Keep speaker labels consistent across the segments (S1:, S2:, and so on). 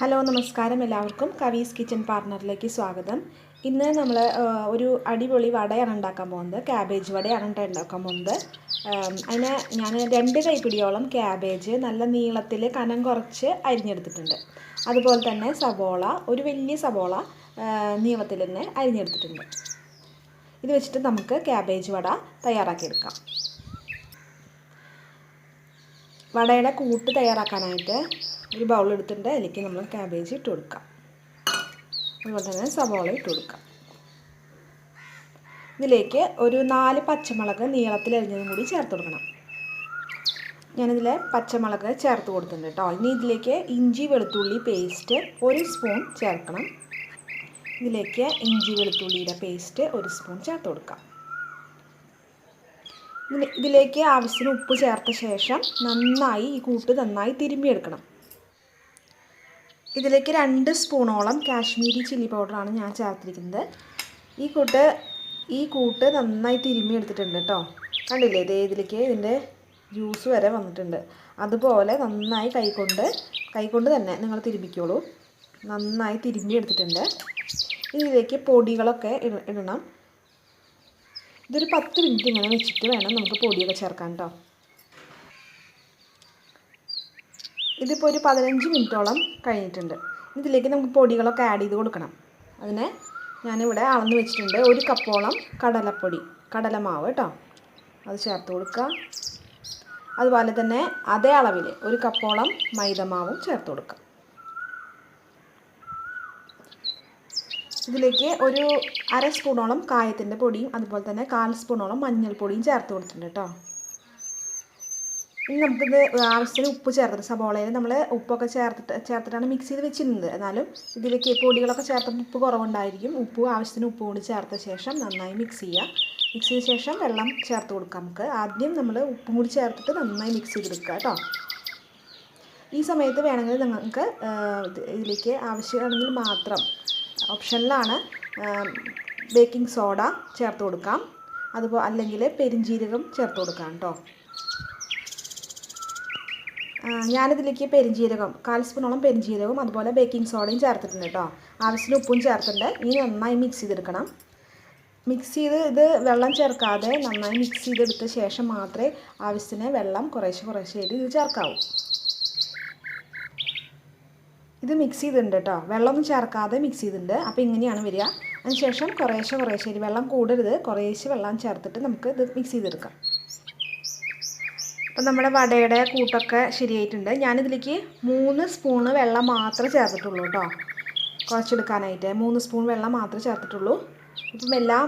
S1: Hello നമസ്കാരം എല്ലാവർക്കും കവീസ് kitchen പാർട്ണറിലേക്ക് സ്വാഗതം. ഇന്ന് നമ്മൾ ഒരു അടിപൊളി വടയാണ് ഉണ്ടാക്കാൻ പോകുന്നത്. ക്യാബേജ് വടയാണ് ഉണ്ടാക്കാൻ പോകുന്നത്. അതിന് ഞാൻ 2 കൈപ്പിടിയോളം ക്യാബേജ് നല്ല നീളത്തിൽ കനം കുറച്ച് അരിഞ്ഞെടുത്തിട്ടുണ്ട്. അതുപോലെ തന്നെ സവോള, ഒരു വലിയ സവോള നീളത്തിൽ തന്നെ അരിഞ്ഞെടുത്തിട്ടുണ്ട്. ഇത് വെച്ചിട്ട് നമുക്ക് ക്യാബേജ് വട തയ്യാറാക്കിയെടുക്കാം. വടയുടെ കൂട്ട് തയ്യാറാക്കാനായിട്ട് ഒരു ബൗൾ എടുത്തിട്ടുണ്ട്. അതിലേക്ക് നമ്മൾ ക്യാബേജ് ഇട്ട് കൊടുക്കാം. അതുപോലെ തന്നെ സവോള ഇട്ട് കൊടുക്കാം. ഇതിലേക്ക് ഒരു 4 പച്ചമുളക് നീളത്തിൽ അരിഞ്ഞതും കൂടി ചേർത്ത് കൊടുക്കണം. ഞാനിതിൽ പച്ചമുളക് ചേർത്ത് കൊടുത്തിട്ടുണ്ട് കേട്ടോ. ഇനി ഇതിലേക്ക് ഇഞ്ചി വെളുത്തുള്ളി പേസ്റ്റ് 1 സ്പൂൺ ചേർക്കണം. ഇതിലേക്ക് ഇഞ്ചി വെളുത്തുള്ളിയുടെ പേസ്റ്റ് 1 സ്പൂൺ ചേർത്ത് കൊടുക്കാം. ഇതിലേക്ക് ആവശ്യത്തിന് ഉപ്പ് ചേർത്ത ശേഷം ഈ കൂട്ട് നന്നായി തിരുമ്മിയെടുക്കണം. ഇതിലേക്ക് 2 സ്പൂണോളം കാശ്മീരി ചില്ലി പൗഡറാണ് ഞാൻ ചേർത്തിരിക്കുന്നത്. ഈ കൂട്ട് നന്നായി തിരുമ്മിയെടുത്തിട്ടുണ്ട് കേട്ടോ. കണ്ടില്ലേ, ഇതിലേക്ക് ഇതിൻ്റെ ജ്യൂസ് വരെ വന്നിട്ടുണ്ട്. അതുപോലെ നന്നായി കൈകൊണ്ട് തന്നെ നിങ്ങൾ തിരുമ്മിക്കോളൂ. നന്നായി തിരുമ്മിയെടുത്തിട്ടുണ്ട്. ഇതിലേക്ക് പൊടികളൊക്കെ ഇടണം. ഇതൊരു 10 മിനിറ്റ് ഇങ്ങനെ വെച്ചിട്ട് വേണം നമുക്ക് പൊടിയൊക്കെ ചേർക്കാൻ കേട്ടോ. ഇതിപ്പോൾ ഒരു 15 മിനിറ്റോളം കഴിഞ്ഞിട്ടുണ്ട്. ഇതിലേക്ക് നമുക്ക് പൊടികളൊക്കെ ആഡ് ചെയ്ത് കൊടുക്കണം. അതിന് ഞാനിവിടെ അളന്ന് വെച്ചിട്ടുണ്ട്. 1 കപ്പോളം കടലമാവ് കേട്ടോ, അത് ചേർത്ത് കൊടുക്കുക. അതുപോലെ തന്നെ അതേ അളവിൽ 1 കപ്പോളം മൈദമാവും ചേർത്ത് കൊടുക്കുക. ഇതിലേക്ക് ഒരു 1/2 സ്പൂണോളം കായത്തിൻ്റെ പൊടിയും അതുപോലെ തന്നെ 1/4 സ്പൂണോളം മഞ്ഞൾപ്പൊടിയും ചേർത്ത് കൊടുത്തിട്ടുണ്ട് കേട്ടോ. ഇനി നമുക്കിത് ആവശ്യത്തിന് ഉപ്പ് ചേർത്തിട്ട്, സവോളയിൽ നമ്മൾ ഉപ്പൊക്കെ ചേർത്തിട്ടാണ് മിക്സ് ചെയ്ത് വെച്ചിരുന്നത്. എന്നാലും ഇതിലേക്ക് പൊടികളൊക്കെ ചേർത്തപ്പോൾ ഉപ്പ് കുറവുണ്ടായിരിക്കും. ആവശ്യത്തിന് ഉപ്പ് കൂടി ചേർത്ത ശേഷം നന്നായി മിക്സ് ചെയ്യുക. മിക്സ് ചെയ്ത ശേഷം വെള്ളം ചേർത്ത് കൊടുക്കാം. നമുക്ക് ആദ്യം നമ്മൾ ഉപ്പും കൂടി ചേർത്തിട്ട് നന്നായി മിക്സ് ചെയ്തെടുക്കുക കേട്ടോ. ഈ സമയത്ത് വേണമെങ്കിൽ നിങ്ങൾക്ക് ഇതിലേക്ക് ആവശ്യമാണെങ്കിൽ മാത്രം, ഓപ്ഷനിലാണ്, ബേക്കിംഗ് സോഡ ചേർത്ത് കൊടുക്കാം. അതുപോലെ അല്ലെങ്കിൽ പെരിഞ്ജീരകം ചേർത്ത് കൊടുക്കാം കേട്ടോ. ഞാനിതിലേക്ക് പെരിഞ്ജീരകം 1/4 സ്പൂണോളം പെരിഞ്ജീരകവും അതുപോലെ ബേക്കിംഗ് സോഡയും ചേർത്തിട്ടുണ്ട് കേട്ടോ. ആവശ്യത്തിന് ഉപ്പും ചേർത്തിട്ടുണ്ട്. ഇനി നന്നായി മിക്സ് ചെയ്തെടുക്കണം. ഇത് വെള്ളം ചേർക്കാതെ നന്നായി മിക്സ് ചെയ്തെടുത്ത ശേഷം മാത്രമേ ആവശ്യത്തിന് വെള്ളം കുറേശ്ശെയായിട്ട് ഇത് ചേർക്കാവൂ. ഇത് മിക്സ് ചെയ്തിട്ടുണ്ട് കേട്ടോ, വെള്ളമൊന്നും ചേർക്കാതെ മിക്സ് ചെയ്തിട്ടുണ്ട്. അപ്പോൾ ഇങ്ങനെയാണ് വരിക. അതിനുശേഷം കുറേശ്ശെ വെള്ളം കൂടരുത്, കുറേശ്ശെ വെള്ളം ചേർത്തിട്ട് നമുക്ക് ഇത് മിക്സ് ചെയ്തെടുക്കാം. അപ്പോൾ നമ്മുടെ വടയുടെ കൂട്ടൊക്കെ ശരിയായിട്ടുണ്ട്. ഞാനിതിലേക്ക് 3 സ്പൂണ് വെള്ളം മാത്രമേ ചേർത്തിട്ടുള്ളൂ കേട്ടോ. കുറച്ചെടുക്കാനായിട്ട് 3 സ്പൂൺ വെള്ളം മാത്രമേ ചേർത്തിട്ടുള്ളൂ. ഇപ്പം എല്ലാം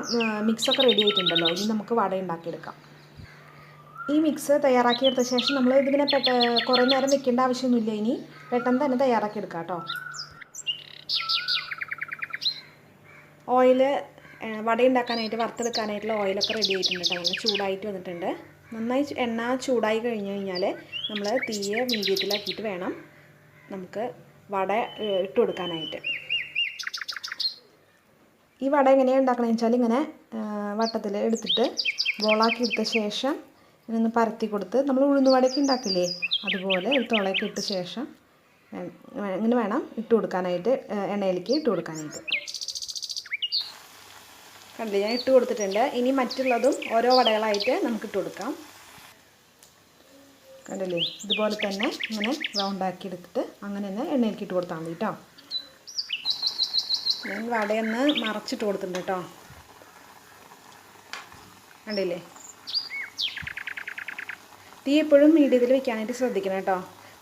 S1: മിക്സൊക്കെ റെഡി ആയിട്ടുണ്ടല്ലോ. ഇനി നമുക്ക് വട ഉണ്ടാക്കിയെടുക്കാം. ഈ മിക്സ് തയ്യാറാക്കിയെടുത്ത ശേഷം നമ്മൾ ഇതിങ്ങനെ കുറേ നേരം വെക്കേണ്ട ആവശ്യമൊന്നുമില്ല. ഇനി പെട്ടെന്ന് തന്നെ തയ്യാറാക്കിയെടുക്കാം കേട്ടോ. വട ഉണ്ടാക്കാനായിട്ട് വറുത്തെടുക്കാനായിട്ടുള്ള ഓയിലൊക്കെ റെഡി ആയിട്ടുണ്ട് കേട്ടോ. നല്ല ചൂടായിട്ട് വന്നിട്ടുണ്ട്. നന്നായി എണ്ണ ചൂടായി കഴിഞ്ഞാൽ നമ്മൾ തീയെ മീഡിയത്തിലാക്കിയിട്ട് വേണം നമുക്ക് വട ഇട്ട് കൊടുക്കാനായിട്ട്. ഈ വട എങ്ങനെയാണ് ഉണ്ടാക്കണമെന്ന് വെച്ചാൽ ഇങ്ങനെ വട്ടത്തിൽ എടുത്തിട്ട് ബോളാക്കി എടുത്ത ശേഷം ഇങ്ങനെ പരത്തി കൊടുത്ത് നമ്മൾ ഉഴുന്നുവടയൊക്കെ ഉണ്ടാക്കില്ലേ, അതുപോലെ ഒരു തുളയൊക്കെ ഇട്ട ശേഷം ഇങ്ങനെ വേണം ഇട്ട് കൊടുക്കാനായിട്ട്, എണ്ണയിലേക്ക് ഇട്ട് കൊടുക്കാനായിട്ട്. കണ്ടില്ലേ, ഞാൻ ഇട്ട് കൊടുത്തിട്ടുണ്ട്. ഇനി മറ്റുള്ളതും ഓരോ വടകളായിട്ട് നമുക്ക് ഇട്ട് കൊടുക്കാം. കണ്ടില്ലേ, ഇതുപോലെ തന്നെ ഇങ്ങനെ റൗണ്ടാക്കി എടുത്തിട്ട് അങ്ങനെ തന്നെ എണ്ണയിലേക്ക് ഇട്ട് കൊടുത്താൽ മതി കേട്ടോ. ഞാൻ വടയൊന്ന് മറച്ചിട്ട് കൊടുത്തിട്ടുണ്ട് കേട്ടോ. കണ്ടില്ലേ, തീ എപ്പോഴും മീഡിയത്തിൽ വെക്കാനായിട്ട് ശ്രദ്ധിക്കണം കേട്ടോ.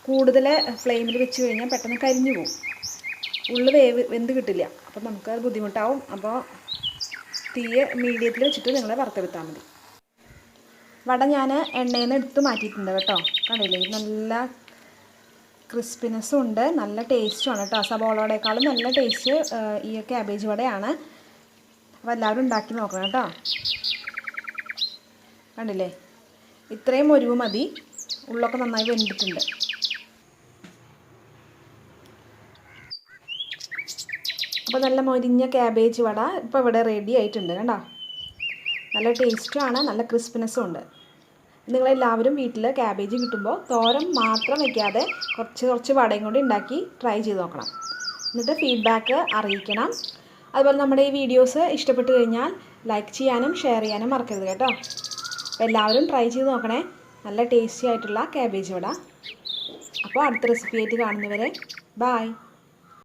S1: കൂടുതൽ ഫ്ലെയിമിൽ വെച്ച് കഴിഞ്ഞാൽ പെട്ടെന്ന് കരിഞ്ഞു പോകും, ഉള്ളിൽ വെന്ത് കിട്ടില്ല. അപ്പോൾ നമുക്ക് ബുദ്ധിമുട്ടാവും. അപ്പോൾ തീ മീഡിയത്തിൽ വെച്ചിട്ട് നിങ്ങൾ വറുത്തെടുത്താൽ മതി. വട ഞാൻ എണ്ണയിൽ നിന്ന് എടുത്ത് മാറ്റിയിട്ടുണ്ട് കേട്ടോ. കണ്ടില്ലേ, നല്ല ക്രിസ്പിനെസ്സും ഉണ്ട്, നല്ല ടേസ്റ്റുമാണ് കേട്ടോ. സവോളയുടെക്കാളും നല്ല ടേസ്റ്റ് ഈ ക്യാബേജ് വടയാണ്. അപ്പോൾ എല്ലാവരും ഉണ്ടാക്കി നോക്കണം കേട്ടോ. കണ്ടില്ലേ, ഇത്രയും മൊരിവ് മതി. ഉള്ളൊക്കെ നന്നായി വെന്തിട്ടുണ്ട്. അപ്പോൾ നല്ല മൊരിഞ്ഞ ക്യാബേജ് വട ഇപ്പോൾ ഇവിടെ റെഡി ആയിട്ടുണ്ട് കണ്ടോ. നല്ല ടേസ്റ്റുമാണ്, നല്ല ക്രിസ്പിനെസ്സും ഉണ്ട്. നിങ്ങളെല്ലാവരും വീട്ടിൽ ക്യാബേജ് കിട്ടുമ്പോൾ തോരൻ മാത്രം വയ്ക്കാതെ കുറച്ച് വടയും കൂടി ഉണ്ടാക്കി ട്രൈ ചെയ്ത് നോക്കണം. എന്നിട്ട് ഫീഡ്ബാക്ക് അറിയിക്കണം. അതുപോലെ നമ്മുടെ ഈ വീഡിയോസ് ഇഷ്ടപ്പെട്ട് കഴിഞ്ഞാൽ ലൈക്ക് ചെയ്യാനും ഷെയർ ചെയ്യാനും മറക്കരുത് കേട്ടോ. അപ്പോൾ എല്ലാവരും ട്രൈ ചെയ്ത് നോക്കണേ. നല്ല ടേസ്റ്റി ആയിട്ടുള്ള ക്യാബേജ് വട. അപ്പോൾ അടുത്ത റെസിപ്പി ആയിട്ട് കാണുന്നവരെ ബൈ.